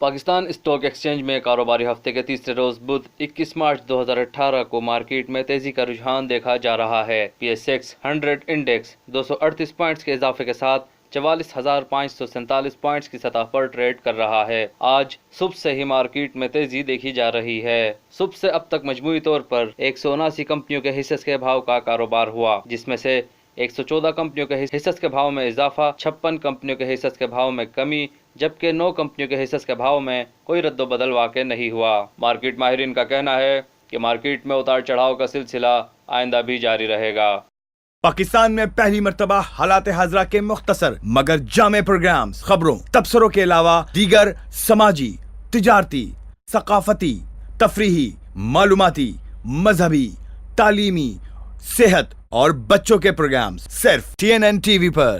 Pakistan stock exchange میں کاروباری ہفتے کے تیسرے روز بدھ 21 مارچ 2018 کو مارکیٹ میں تیزی کا رجحان دیکھا جا رہا ہے۔ P S x 100 index 238 points کے اضافے کے ساتھ 44,547 پوائنٹس کی سطح پر ٹریڈ کر رہا ہے۔ آج صبح سے ہی مارکیٹ میں تیزی دیکھی جا رہی ہے۔ صبح سے اب تک مجموعی طور پر 179 کمپنیوں کے حصص کے بھاؤ کا کاروبار ہوا، جس میں سے 114 کمپنیوں کے حصص کے بھاؤ میں اضافہ، 56 کمپنیوں کے حصص کے بھاؤ میں کمی، جبکہ 9 کمپنیوں کے حصص کے بھاؤ میں کوئی رد و بدل واقع نہیں ہوا۔ مارکیٹ ماہرین کا کہنا ہے کہ مارکیٹ میں اتار چڑھاؤ کا سلسلہ آئندہ بھی جاری رہے گا۔ پاکستان میں پہلی مرتبہ حالات حاضرہ کے مختصر مگر جامع پروگرامز، خبروں، تبصروں کے علاوہ دیگر سماجی، تجارتی، ثقافتی، تفریحی، معلوماتی، مذہبی، تعلیمی، صحت اور بچوں کے پروگرامز صرف TNN TV پر۔